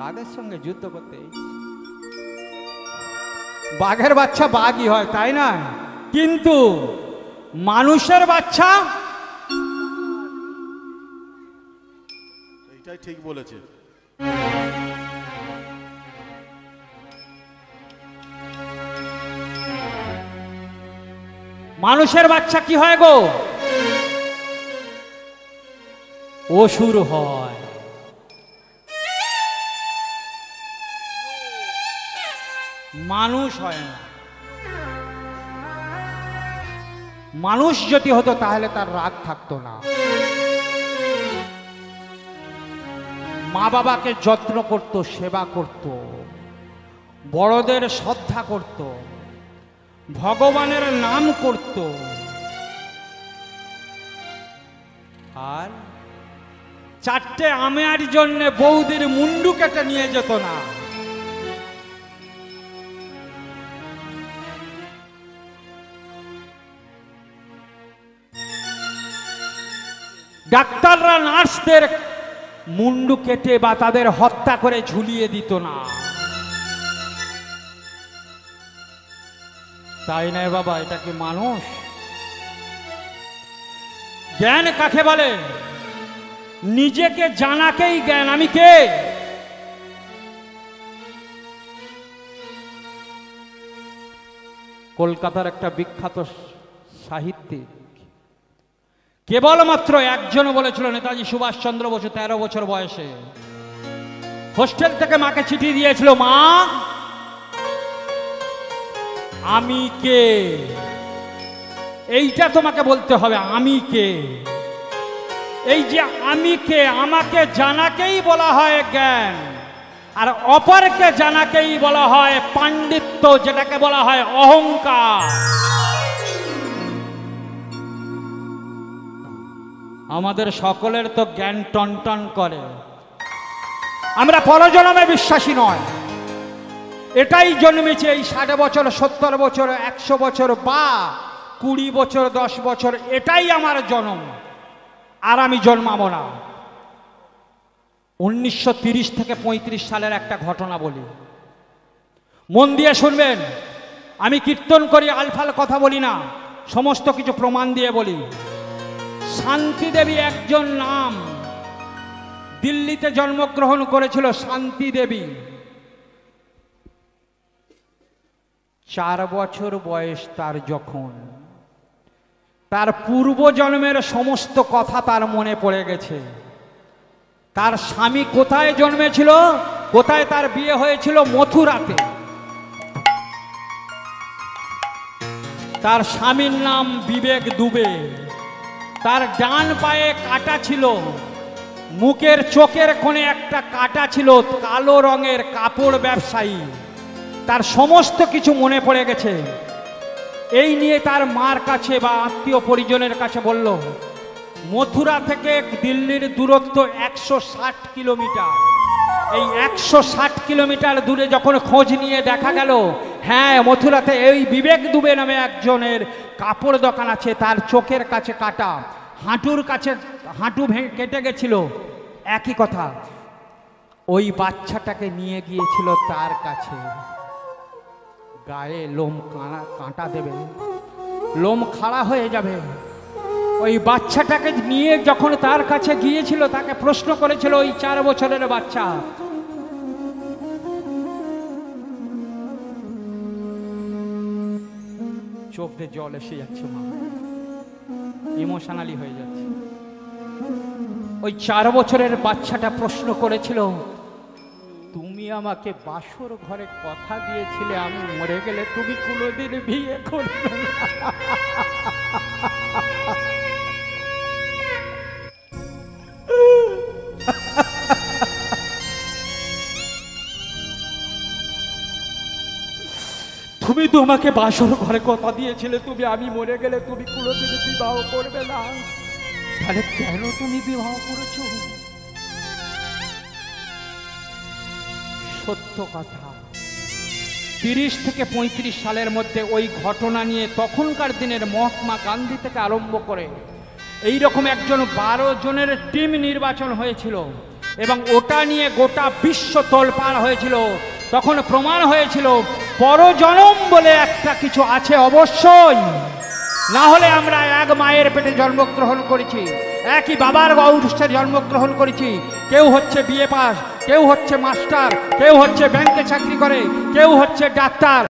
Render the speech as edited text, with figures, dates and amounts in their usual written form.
কাদের সঙ্গে যুদ্ধ করতে? বাঘের বাচ্চা বাঘই হয়, তাই না? কিন্তু মানুষের বাচ্চা, এইটাই ঠিক বলেছে। মানুষের বাচ্চা কি হয় গো? অসুর হয়। মানুষ হয় না। মানুষ যদি হতো তাহলে তার রাগ থাকতো না। মা বাবাকে যত্ন করত, সেবা করত, বড়দের শ্রদ্ধা করত, ভগবানের নাম করত, আর চারটে আমের জন্য বৌদির মুন্ডু কেটে নিয়ে যেত না। ডাক্তাররা নার্সদের মুন্ডু কেটে বা তাদের হত্যা করে ঝুলিয়ে দিত না। তাই নয় বাবা, এটা কি মানুষ? জ্ঞান কাকে বলে? নিজেকে জানাকেই জ্ঞান। আমি কে? কলকাতার একটা বিখ্যাত সাহিত্যিক কেবলমাত্র একজন বলেছিল, নেতাজি সুভাষচন্দ্র বসু 13 বছর বয়সে হোস্টেল থেকে মাকে চিঠি দিয়েছিল, মা আমি কে? এইটা তোমাকে বলতে হবে, আমি কে। এই যে আমি কে, আমাকে জানাকেই বলা হয় জ্ঞান, আর অপরকে জানাকেই বলা হয় পাণ্ডিত্য, যেটাকে বলা হয় অহংকার। আমাদের সকলের তো জ্ঞান টনটন করে। আমরা পরজন্মে বিশ্বাসী নয়। এটাই জন্মেছে এই 60 বছর, 70 বছর, 100 বছর বা 20 বছর, 10 বছর, এটাই আমার জন্ম, আর আমি জন্মাবো না। 1930 থেকে 35 সালের একটা ঘটনা বলি, মন দিয়ে শুনবেন। আমি কীর্তন করি, আলফাল কথা বলি না, সমস্ত কিছু প্রমাণ দিয়ে বলি। শান্তি দেবী একজন নাম, দিল্লিতে জন্মগ্রহণ করেছিল শান্তি দেবী। 4 বছর বয়স তার যখন, তার পূর্বজন্মের সমস্ত কথা তার মনে পড়ে গেছে। তার স্বামী কোথায় জন্মেছিল, কোথায় তার বিয়ে হয়েছিল? মথুরাতে। তার স্বামীর নাম বিবেক দুবে। তার ডান পায়ে কাটা ছিল, মুখের চোখের কোণে একটা কাটা ছিল, কালো রঙের কাপড় ব্যবসায়ী। তার সমস্ত কিছু মনে পড়ে গেছে। এই নিয়ে তার মার কাছে বা আত্মীয় পরিজনের কাছে বলল। মথুরা থেকে দিল্লির দূরত্ব 160 কিলোমিটার। এই 160 কিলোমিটার দূরে যখন খোঁজ নিয়ে দেখা গেল, হ্যাঁ মথুরাতে এই বিবেক দুবে নামে একজনের কাপড় দোকান আছে, তার চোখের কাছে কাটা, হাঁটুর কাছে হাঁটু কেটে গেছিল। একই কথা, ওই বাচ্চাটাকে নিয়ে গিয়েছিল তার কাছে। গায়ে লোম কাঁটা দেবে, লোম খাড়া হয়ে যাবে। ওই বাচ্চাটাকে নিয়ে যখন তার কাছে গিয়েছিল, তাকে প্রশ্ন করেছিল, ওই 4 বছরের বাচ্চা, চোখ দিয়ে জল এসে যাচ্ছে, মা ইমোশনালি হয়ে যাচ্ছে। ওই 4 বছরের বাচ্চাটা প্রশ্ন করেছিল, তুমি আমাকে বাসর ঘরে কথা দিয়েছিলে আমি মরে গেলে তুমি কোনোদিন বিয়ে করবে না। তুমি তো আমাকে বাসর ঘরে কথা দিয়েছিলে, তুমি আমি মরে গেলে তুমি কোনোদিন বিবাহ করবে না, তাহলে কেন তুমি বিবাহ করেছো? সত্য কথা। 30 থেকে 35 সালের মধ্যে ওই ঘটনা নিয়ে তখনকার দিনের মহাত্মা গান্ধী থেকে আরম্ভ করে এইরকম একজন 12 জনের টিম নির্বাচন হয়েছিল। এবং ওটা নিয়ে গোটা বিশ্ব তোলপাড় হয়েছিল। তখন প্রমাণ হয়েছিল পরজনম বলে একটা কিছু আছে অবশ্যই, না হলে আমরা এক মায়ের পেটে জন্মগ্রহণ করেছি, একই বাবার গৌরষ্ঠে জন্মগ্রহণ করেছি। কেউ হচ্ছে বিএ পাস, কেউ হচ্ছে মাস্টার, কেউ হচ্ছে ব্যাংকে চাকরি করে, কেউ হচ্ছে ডাক্তার।